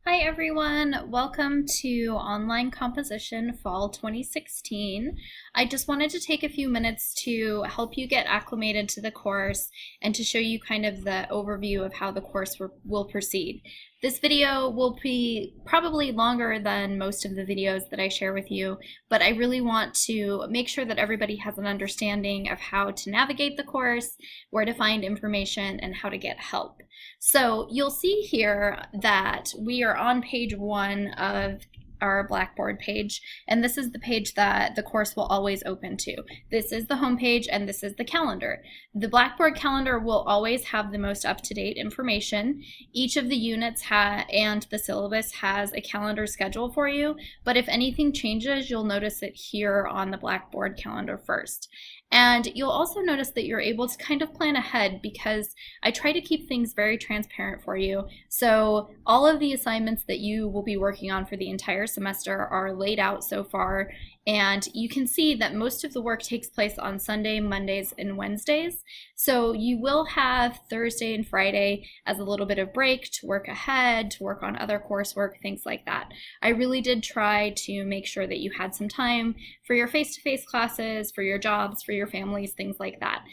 Hi everyone, welcome to Online Composition Fall 2016. I just wanted to take a few minutes to help you get acclimated to the course and to show you kind of the overview of how the course will proceed. This video will be probably longer than most of the videos that I share with you, but I really want to make sure that everybody has an understanding of how to navigate the course, where to find information, and how to get help. So you'll see here that we are on page 1 of our Blackboard page, and this is the page that the course will always open to. This is the home page and this is the calendar. The Blackboard calendar will always have the most up-to-date information. Each of the units and the syllabus has a calendar schedule for you, but if anything changes, you'll notice it here on the Blackboard calendar first. And you'll also notice that you're able to kind of plan ahead because I try to keep things very transparent for you. So all of the assignments that you will be working on for the entire semester are laid out so far, and you can see that most of the work takes place on Sunday, Mondays, and Wednesdays. So you will have Thursday and Friday as a little bit of break to work ahead, to work on other coursework, things like that. I really did try to make sure that you had some time for your face-to-face classes, for your jobs, for your families, things like that.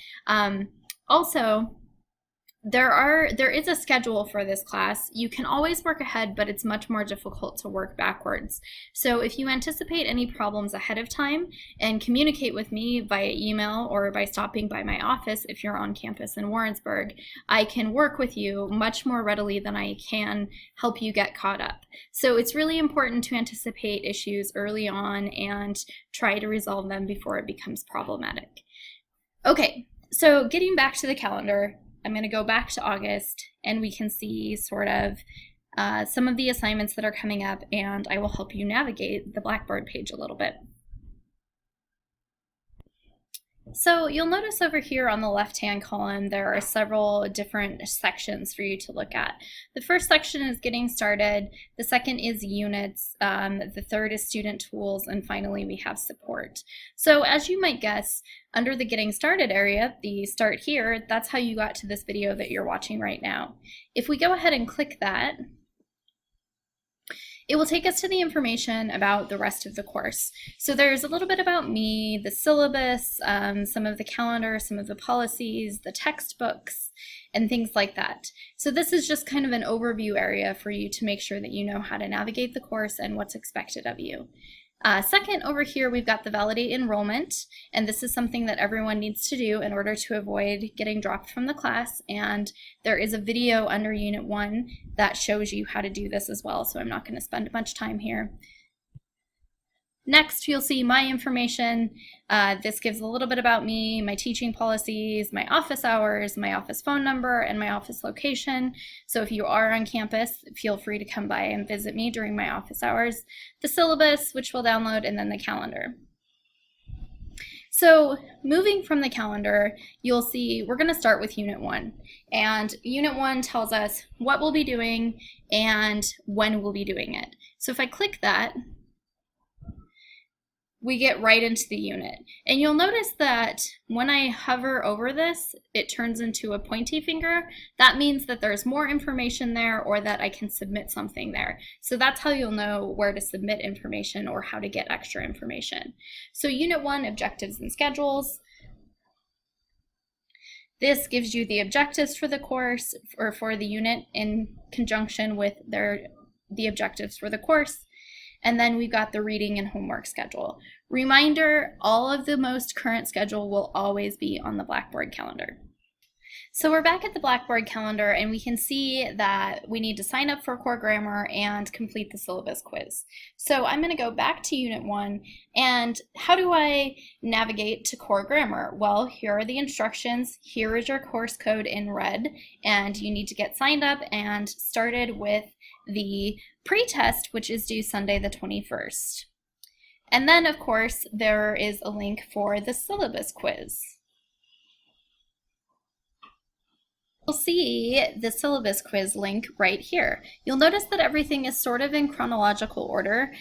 Also, there is a schedule for this class. You can always work ahead, but it's much more difficult to work backwards. So if you anticipate any problems ahead of time and communicate with me via email or by stopping by my office if you're on campus in Warrensburg, I can work with you much more readily than I can help you get caught up. So it's really important to anticipate issues early on and try to resolve them before it becomes problematic. Okay, so getting back to the calendar, I'm going to go back to August and we can see sort of some of the assignments that are coming up, and I will help you navigate the Blackboard page a little bit. So you'll notice over here on the left-hand column there are several different sections for you to look at. The first section is getting started, the second is units, the third is student tools, and finally we have support. So as you might guess, under the getting started area, the start here, that's how you got to this video that you're watching right now. If we go ahead and click that, it will take us to the information about the rest of the course. So there's a little bit about me, the syllabus, some of the calendar, some of the policies, the textbooks, and things like that. So this is just kind of an overview area for you to make sure that you know how to navigate the course and what's expected of you. Second, over here we've got the validate enrollment, and this is something that everyone needs to do in order to avoid getting dropped from the class, and there is a video under Unit 1 that shows you how to do this as well, so I'm not going to spend much time here. Next, you'll see my information. This gives a little bit about me, my teaching policies, my office hours, my office phone number, and my office location. So if you are on campus, feel free to come by and visit me during my office hours. The syllabus, which we'll download, and then the calendar. So moving from the calendar, you'll see we're going to start with Unit 1. And Unit 1 tells us what we'll be doing and when we'll be doing it. So if I click that, we get right into the unit. And you'll notice that when I hover over this, it turns into a pointy finger. That means that there's more information there or that I can submit something there. So that's how you'll know where to submit information or how to get extra information. So Unit 1, objectives and schedules. This gives you the objectives for the course or for the unit in conjunction with the objectives for the course. And then we've got the reading and homework schedule. Reminder, all of the most current schedule will always be on the Blackboard calendar. So we're back at the Blackboard calendar and we can see that we need to sign up for Core Grammar and complete the syllabus quiz. So I'm going to go back to Unit 1, and how do I navigate to Core Grammar? Well, here are the instructions. Here is your course code in red, and you need to get signed up and started with the pre-test, which is due Sunday the 21st. And then, of course, there is a link for the syllabus quiz. You'll see the syllabus quiz link right here. You'll notice that everything is sort of in chronological order.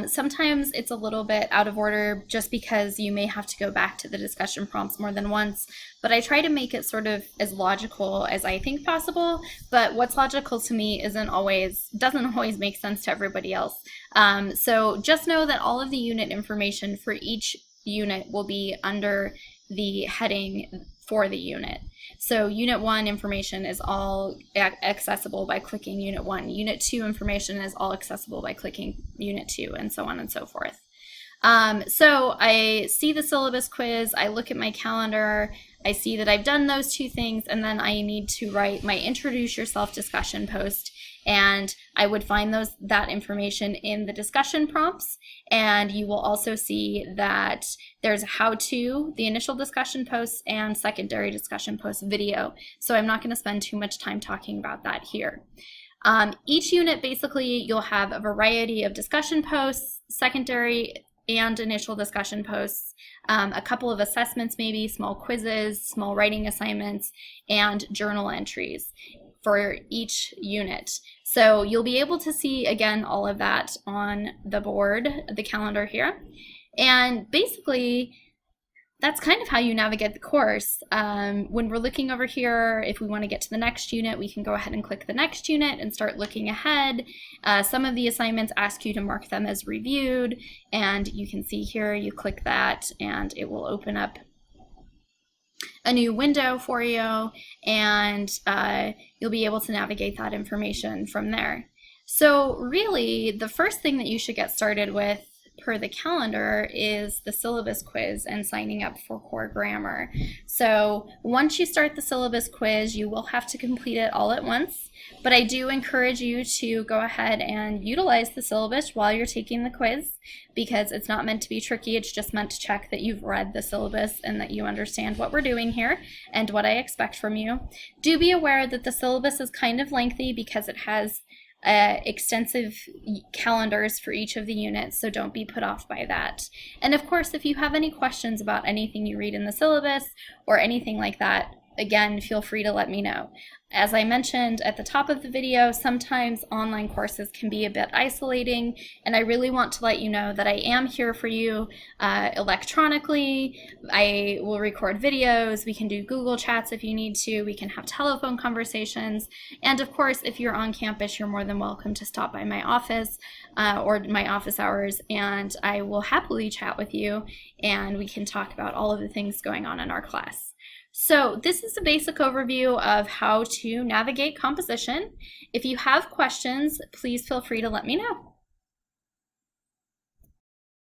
Sometimes it's a little bit out of order just because you may have to go back to the discussion prompts more than once, but I try to make it sort of as logical as I think possible, but what's logical to me doesn't always make sense to everybody else. So just know that all of the unit information for each unit will be under the heading for the unit. So Unit 1 information is all accessible by clicking Unit 1. Unit 2 information is all accessible by clicking Unit 2, and so on and so forth. So I see the syllabus quiz, I look at my calendar, I see that I've done those two things, and then I need to write my Introduce Yourself discussion post, and I would find that information in the discussion prompts, and you will also see that there's a how-to, the initial discussion posts, and secondary discussion post video, so I'm not going to spend too much time talking about that here. Each unit, basically, you'll have a variety of discussion posts, secondary and initial discussion posts, a couple of assessments maybe, small quizzes, small writing assignments, and journal entries for each unit. So you'll be able to see, again, all of that on the board, the calendar here. And basically, that's kind of how you navigate the course. When we're looking over here, if we want to get to the next unit, we can go ahead and click the next unit and start looking ahead. Some of the assignments ask you to mark them as reviewed, and you can see here, you click that and it will open up a new window for you, and you'll be able to navigate that information from there. So really, the first thing that you should get started with per the calendar is the syllabus quiz and signing up for core grammar. So once you start the syllabus quiz, you will have to complete it all at once, but I do encourage you to go ahead and utilize the syllabus while you're taking the quiz, because it's not meant to be tricky. It's just meant to check that you've read the syllabus and that you understand what we're doing here and what I expect from you. Do be aware that the syllabus is kind of lengthy because it has extensive calendars for each of the units, so don't be put off by that. And of course, if you have any questions about anything you read in the syllabus or anything like that, again, feel free to let me know. As I mentioned at the top of the video, sometimes online courses can be a bit isolating, and I really want to let you know that I am here for you electronically. I will record videos, we can do Google Chats if you need to, we can have telephone conversations, and of course, if you're on campus, you're more than welcome to stop by my office or my office hours, and I will happily chat with you, and we can talk about all of the things going on in our class. So this is a basic overview of how to navigate composition. If you have questions, please feel free to let me know.